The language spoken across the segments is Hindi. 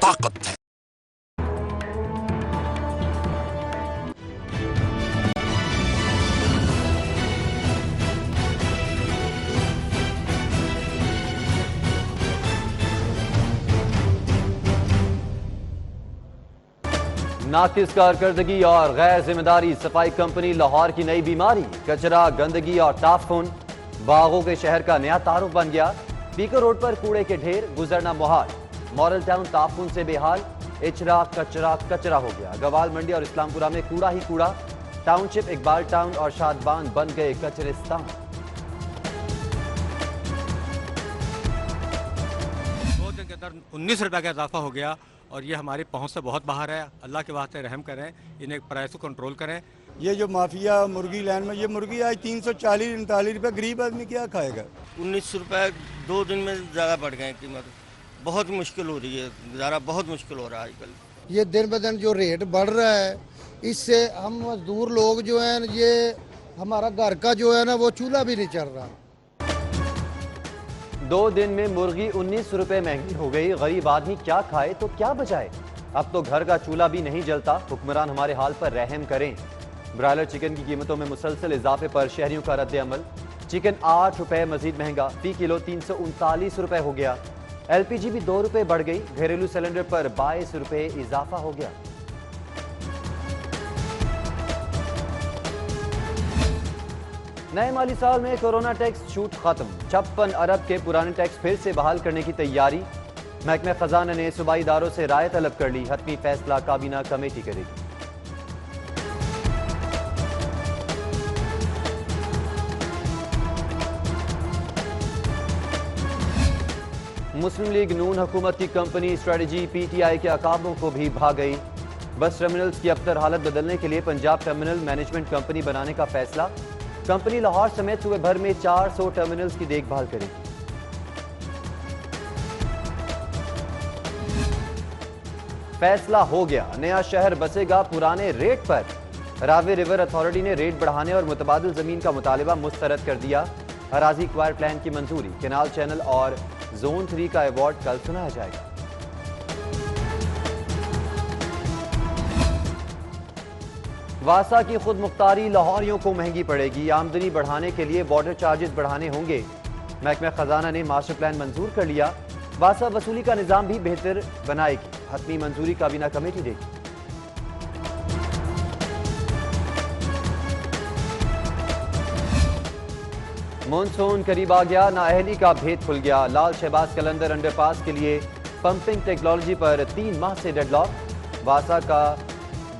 ताकत है। नाकिस कारकर्दगी और गैर जिम्मेदारी, सफाई कंपनी लाहौर की नई बीमारी। कचरा, गंदगी और टाफुन बागों के शहर का नया तारुफ बन गया। पीकर रोड पर कूड़े के ढेर, गुजरना मुहाल। मॉडल टाउन ताफुन से बेहाल, इचरा कचरा कचरा हो गया। गवाल मंडी और इस्लामपुरा में कूड़ा ही कूड़ा। टाउनशिप, इकबाल टाउन और शादबान बन गए कचरिस्तान। 2 दिन के अंदर 19 रुपये का इजाफा हो गया और ये हमारी पहुंच से बहुत बाहर है। अल्लाह के वास्ते रहम करें, इन्हें प्राइस को कंट्रोल करें। ये जो माफिया मुर्गी लैंड में, ये मुर्गी आज 340-39 रुपये, गरीब आदमी क्या खाएगा। 19 रुपये 2 दिन में ज़्यादा बढ़ गए कीमत। बहुत मुश्किल हो रही है, गुजारा बहुत मुश्किल हो रहा है आजकल। ये दिन ब दिन जो रेट बढ़ रहा है, इससे हम मजदूर लोग जो हैं, ये हमारा घर का जो है ना वो चूल्हा भी नहीं चल रहा। 2 दिन में मुर्गी 19 रुपए महंगी हो गई। गरीब आदमी क्या खाए तो क्या बचाए। अब तो घर का चूल्हा भी नहीं जलता। हुक्मरान हमारे हाल पर रहम करें। ब्रायलर चिकन की कीमतों में मुसलसल इजाफे पर शहरियों का रद्द अमल। चिकन 8 रुपए मजीद महंगा, फी किलो 339 रुपए हो गया। LPG भी 2 रुपए बढ़ गई। घरेलू सिलेंडर पर 22 रुपए इजाफा हो गया। नए माली साल में कोरोना टैक्स छूट खत्म। 56 अरब के पुराने टैक्स फिर से बहाल करने की तैयारी। महकमे खजाना ने सूबाई इदारों से राय तलब कर ली। हतमी फैसला काबीना कमेटी करेगी। मुस्लिम लीग नून हुकूमत की कंपनी स्ट्रेटजी PTI के अकाबों को भी भा गई। बस टर्मिनल्स की अबतर हालत बदलने के लिए पंजाब टर्मिनल मैनेजमेंट कंपनी बनाने का फैसला। कंपनी लाहौर समेत सूबे भर में 400 टर्मिनल्स की देखभाल करेगी। फैसला हो गया, नया शहर बसेगा पुराने रेट पर। रावी रिवर अथॉरिटी ने रेट बढ़ाने और मुतबादिल जमीन का मुतालिबा मुस्तरद कर दिया। अराजी एक्वायर प्लान की मंजूरी। केनाल चैनल और जोन 3 का अवार्ड कल सुनाया जाएगा। वासा की खुद मुख्तारी लाहौरियों को महंगी पड़ेगी। आमदनी बढ़ाने के लिए बॉर्डर चार्जेस बढ़ाने होंगे। महकमा खजाना ने मास्टर प्लान मंजूर कर लिया। वासा वसूली का निजाम भी बेहतर बनाएगी। हतमी मंजूरी काबीना कमेटी देगी। मॉनसून करीब आ गया, नाअहली का भेद खुल गया। लाल शहबाज कलंदर अंडरपास के लिए पंपिंग टेक्नोलॉजी पर 3 माह से डेडलॉक। वासा का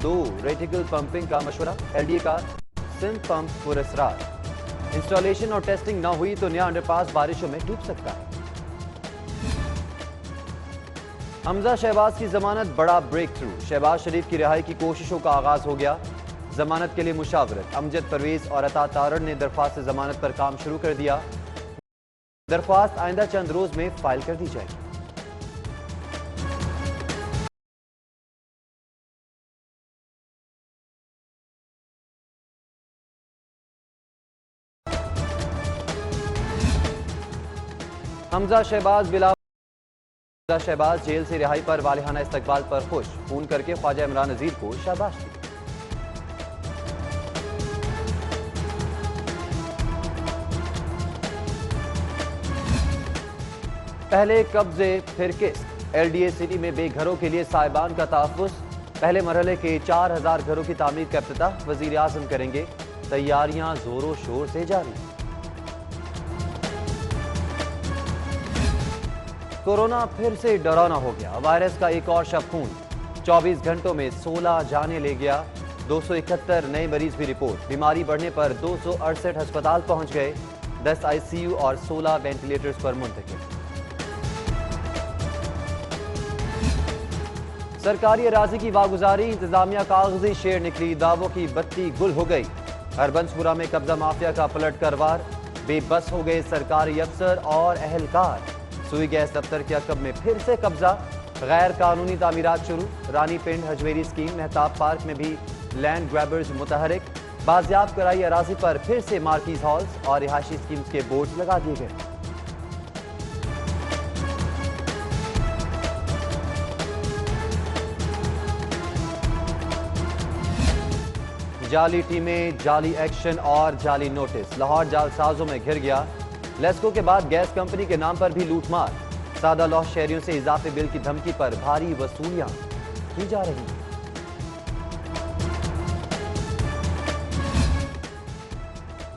2 रेटिकल पंपिंग का मशवरा। LDA का सिम पंप पुरस्कार। इंस्टॉलेशन और टेस्टिंग न हुई तो नया अंडरपास बारिशों में डूब सकता है। हमजा शहबाज की जमानत बड़ा ब्रेक थ्रू। शहबाज शरीफ की रिहाई की कोशिशों का आगाज हो गया। जमानत के लिए मुशावरत। अमजद परवेज और अता तारड़ ने दरख्वास्त जमानत पर काम शुरू कर दिया। दरख्वास्त आइंदा चंद रोज में फाइल कर दी जाएगी। हमजा शहबाज जेल से रिहाई पर वालिहाना इस्तकबाल पर खुश। फोन करके ख्वाजा इमरान नजीर को शाबाश दी। पहले कब्जे फिर किस्त। LDA सिटी में बेघरों के लिए साहिबान का तहफ़्फ़ुज़। पहले मरहले के 4000 घरों की तामीर का इफ्तिताह वज़ीर आज़म करेंगे। तैयारियां जोरों शोर से जारी। कोरोना फिर से डरावना हो गया। वायरस का एक और शव खून। 24 घंटों में 16 जाने ले गया। 271 नए मरीज भी रिपोर्ट। बीमारी बढ़ने पर 268 अस्पताल पहुंच गए। 10 ICU और 16 वेंटिलेटर्स पर मुंतकिल। सरकारी अराजी की वागुजारी। इंतजामिया कागजी शेर निकली। दावों की बत्ती गुल हो गई। हरबंसपुरा में कब्जा माफिया का पलट करवार। बेबस हो गए सरकारी अफसर और अहलकार। सुई गैस दफ्तर के अकब में फिर से कब्जा। गैर कानूनी तामीरात शुरू। रानी पिंड हजवेरी स्कीम। मेहताब पार्क में भी लैंड ग्रैबर्स मुतहरिक। बाजियाब कराई अराजी पर फिर से मार्कीज हॉल्स और रिहायशी स्कीम्स के बोर्ड लगा दिए गए। जाली टीमें, जाली एक्शन और जाली नोटिस। लाहौर जालसाजों में घिर गया। लेस्को के बाद गैस कंपनी के नाम पर भी लूटमार। सादा लौह शहरियों से इजाफी बिल की धमकी पर भारी वसूलियां की जा रही हैं।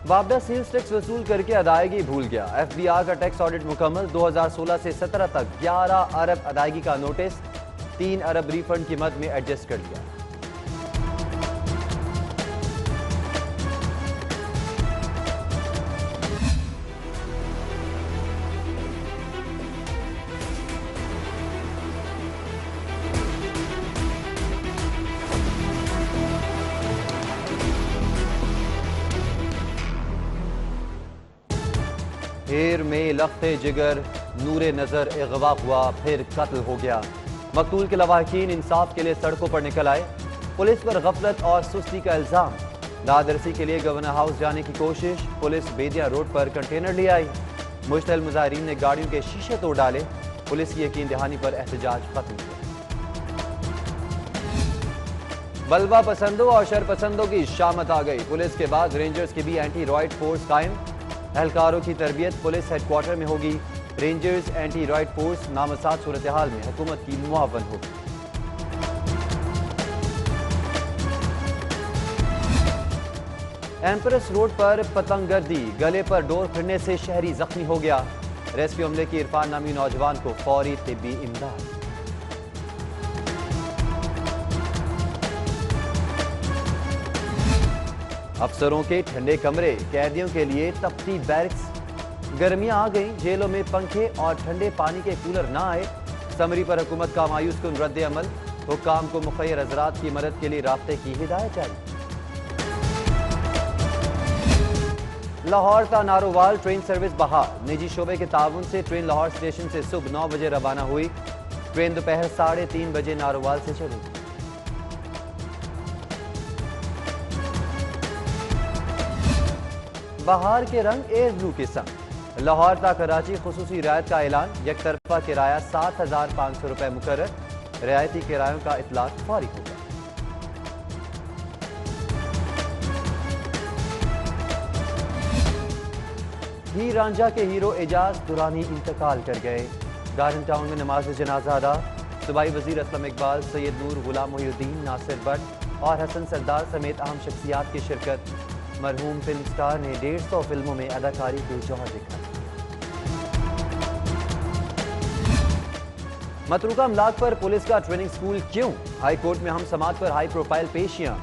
वापडा सेल्स टैक्स वसूल करके अदायगी भूल गया। एफबीआई का टैक्स ऑडिट मुकम्मल। 2016 से 17 तक 11 अरब अदायगी का नोटिस। 3 अरब रिफंड की मद में एडजस्ट कर लिया। हेर में लख्ते जिगर नूरे नजर अगवा हुआ, फिर कत्ल हो गया। मकतूल के लवाहिकीन इंसाफ के लिए सड़कों पर निकल आए। पुलिस पर गफलत और सुस्ती का इल्जाम। दादरसी के लिए गवर्नर हाउस जाने की कोशिश। पुलिस बेदिया रोड पर कंटेनर ले आई। मुश्तल मुजाहिरीन ने गाड़ियों के शीशे तोड़ डाले। पुलिस की यकीन दहानी पर एहतजाज खत्म किया। बलवा पसंदों और शरपसंदों की शामत आ गई। पुलिस के बाद रेंजर्स की भी एंटी रॉयट फोर्स कायम। एहलकारों की तरबियत पुलिस हेडक्वार्टर में होगी। रेंजर्स एंटी रॉयट फोर्स नामसाद सूरत हाल में हुकूमत की मुआवन होगी। एम्प्रेस रोड पर पतंगगर्दी, गले पर डोर फिरने से शहरी जख्मी हो गया। रेस्क्यू अमले की इरफान नामी नौजवान को फौरी तिब्बी इमदाद। अफसरों के ठंडे कमरे, कैदियों के लिए तपती बैरक्स। गर्मियां आ गई, जेलों में पंखे और ठंडे पानी के कूलर ना आए। समरी पर हुकूमत का मायूस कुन रद्द अमल। हुक्काम को मुखैर हजरात की मदद के लिए राब्ते की हिदायत जारी। लाहौर ता नारोवाल ट्रेन सर्विस बहाल। निजी शोबे के ताउन से ट्रेन लाहौर स्टेशन से सुबह 9 बजे रवाना हुई। ट्रेन दोपहर 3:30 बजे नारोवाल से चली। बहार के रंग एयर ब्लू के संग। लाहौर ता कराची खुसूसी रियायत का ऐलान। एक तरफा किराया 7,500 रुपए मुकर्रर। रियायती किरायों का इतलाक फौरी होगा। ही रांझा के हीरो एजाज दुरानी इंतकाल कर गए। गार्डन टाउन में नमाज जनाजा अदा। सूबाई वजीर असलम इकबाल, सैयद नूर, गुलाम मोहिउद्दीन, नासिर भट्ट और हसन सरदार समेत अहम शख्सियात की शिरकत। मरहूम फिल्म स्टार ने 150 फिल्मों में अदाकारी के जौहर दिखाए। मतरूका अमलाक पर पुलिस का ट्रेनिंग स्कूल क्यों? हाई कोर्ट में हम समात पर हाई प्रोफाइल पेशियां।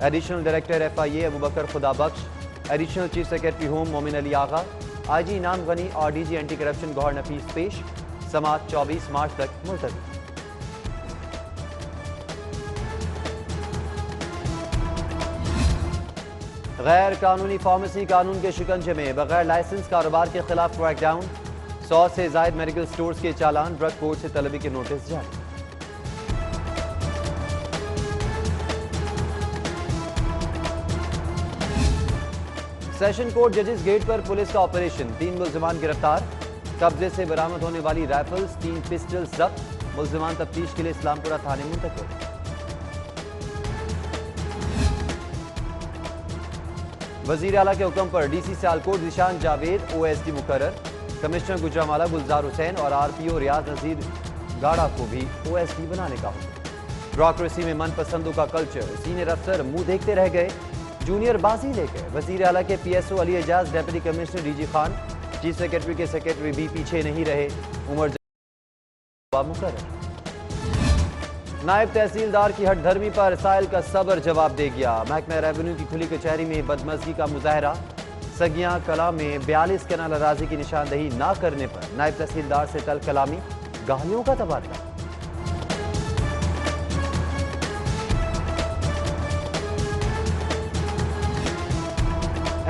Additional director FIA Abu Bakar Khudabakhsh, additional chief secretary home Momin Ali Agha, IG Inam Ghani और DG anti corruption Gauhar Nafees पेश। समात 24 मार्च तक मुलतवी। गैर कानूनी फार्मेसी कानून के शिकंजे में, बगैर लाइसेंस कारोबार के खिलाफ क्रैकडाउन। 100 से जायद मेडिकल स्टोर्स के चालान। ड्रग कोर्ट से तलबी के नोटिस जारी। सेशन कोर्ट जजेस गेट पर पुलिस का ऑपरेशन। 3 मुल्जिमान गिरफ्तार। कब्जे से बरामद होने वाली राइफल्स, 3 पिस्टल्स जब्त। मुल्जिमान तफ्तीश के लिए इस्लामपुरा थाने मुंतकिल। वजीर आला के हुक्म पर DC सियालकोट जिशान जावेद OSD मुकर्रर। कमिश्नर गुजरामाला गुलजार हुसैन और RPO रियाज नजीर गाड़ा को भी OSD बनाने का हुक्म। ब्यूरोक्रेसी में मनपसंदों का कल्चर। सीनियर अफसर मुंह देखते रह गए, जूनियर बाजी ले गए। वजीर आला के PSO Ali Ejaz, deputy commissioner DG Khan, chief secretary के सेक्रेटरी भी पीछे नहीं रहे। उमर मुकर्रर। नायब तहसीलदार की हटधर्मी पर साइल का सबर जवाब दे गया। महकमा रेवेन्यू की खुली कचहरी में बदमजगी का मुजाहरा। सगियां कला में 42 कनाल अराजी की निशानदही न करने पर नायब तहसीलदार से तल कलामी, गालियों का तबादला।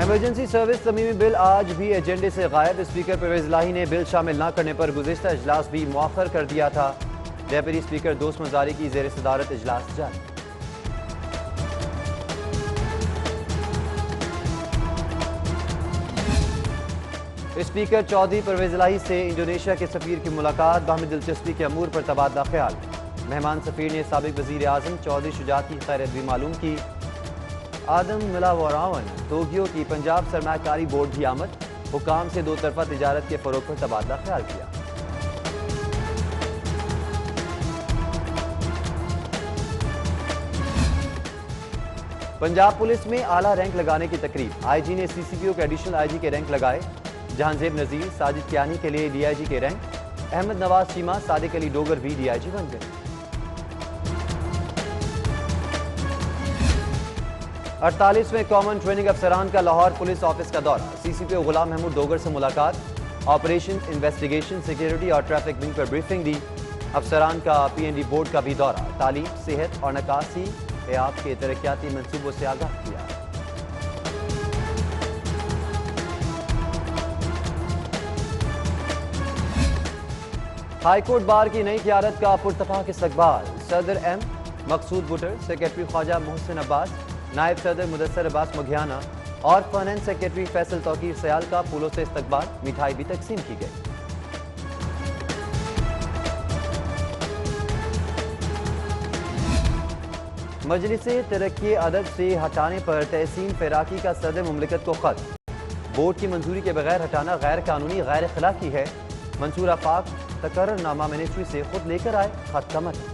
इमरजेंसी सर्विस तमीमी बिल आज भी एजेंडे से गायब। स्पीकर परवेज इलाही ने बिल शामिल न करने पर गुज़िश्ता इजलास भी मुअख्खर कर दिया था। डेप्यूटी स्पीकर दोस्त मजारी की ज़ेर सदारत इजलास जारी। स्पीकर चौधरी परवेज इलाही से इंडोनेशिया के सफीर की मुलाकात। बाहमी दिलचस्पी के अमूर पर तबादला ख्याल। मेहमान सफीर ने साबिक वजीर आजम चौधरी शुजात की खैरियत भी मालूम की। आदम मिलावरावन टोक्यो की पंजाब सरमाकारी बोर्ड की आमद, हुकाम से दो तरफा तिजारत के फरोग पर तबादला ख्याल किया। पंजाब पुलिस में आला रैंक लगाने की तकरीब, आईजी ने सीसीपीओ के एडिशनल आईजी के रैंक लगाए। जहांजेब नजीर, साजिद कियानी के लिए डीआईजी के रैंक, अहमद नवाज चीमा, सादिक अली डोगर भी डीआईजी बन गए। 48वें कॉमन ट्रेनिंग अफसरान का लाहौर पुलिस ऑफिस का दौरा, सीसीपीओ गुलाम महमूद डोगर से मुलाकात, ऑपरेशन, इन्वेस्टिगेशन, सिक्योरिटी और ट्रैफिक विंग पर ब्रीफिंग दी। अफसरान का पीएनडी बोर्ड का भी दौरा, तालीम, सेहत और नकासी आपके तरक्याती मंसूबों से आगाह किया। हाईकोर्ट बार की नई क़यादत का पुरतफाक इस्तकबाल, सदर एम मकसूद बुटर, सेक्रेटरी ख्वाजा मोहसिन अब्बास, नायब सदर मुदस्सर अब्बास मुघियाना और फाइनेंस सेक्रेटरी फैसल तौकीर सयाल का फूलों से इस्तकबाल, मिठाई भी तकसीम की गई। मजलिसे तरक्की अदब से हटाने पर तहसीन फैराकी का सदर मुमलिकत को खत, बोर्ड की मंजूरी के बगैर हटाना गैर कानूनी, गैर अखलाकी है। मंसूर आफाक तकर्ररनामा मिनिस्ट्री से खुद लेकर आए, खत का मतलब।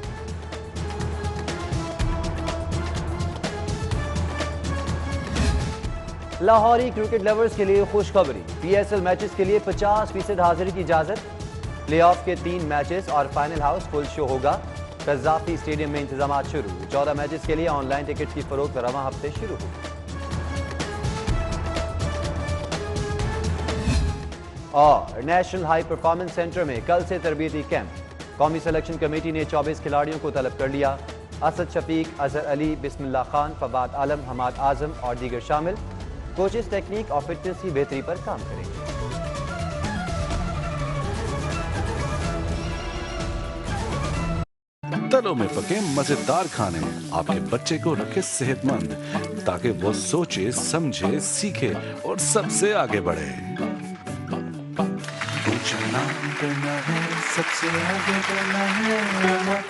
लाहौरी क्रिकेट लवर्स के लिए खुशखबरी, पीएसएल मैचेस के लिए 50% हाजिरी की इजाजत। प्लेऑफ के 3 मैचेस और फाइनल हाउस फुल शो होगा। कज़ाफी स्टेडियम में इंतजाम शुरू, 14 मैचेस के लिए ऑनलाइन टिकट की फरोख्त रवां हफ्ते शुरू होगी। और नेशनल हाई परफॉर्मेंस सेंटर में कल से तरबियती कैंप, कौमी सिलेक्शन कमेटी ने 24 खिलाड़ियों को तलब कर लिया। असद शफीक, अजहर अली, बिस्मिल्लाह खान, फवाद आलम, हमाद आजम और दीगर शामिल। कोचेस टेक्निक और फिटनेस की बेहतरी पर काम करेंगे। तलों में पके मजेदार खाने आपके बच्चे को रखे सेहतमंद, ताकि वो सोचे, समझे, सीखे और सबसे आगे बढ़े। कुछ नाम करना है, सबसे आगे बढ़ना है।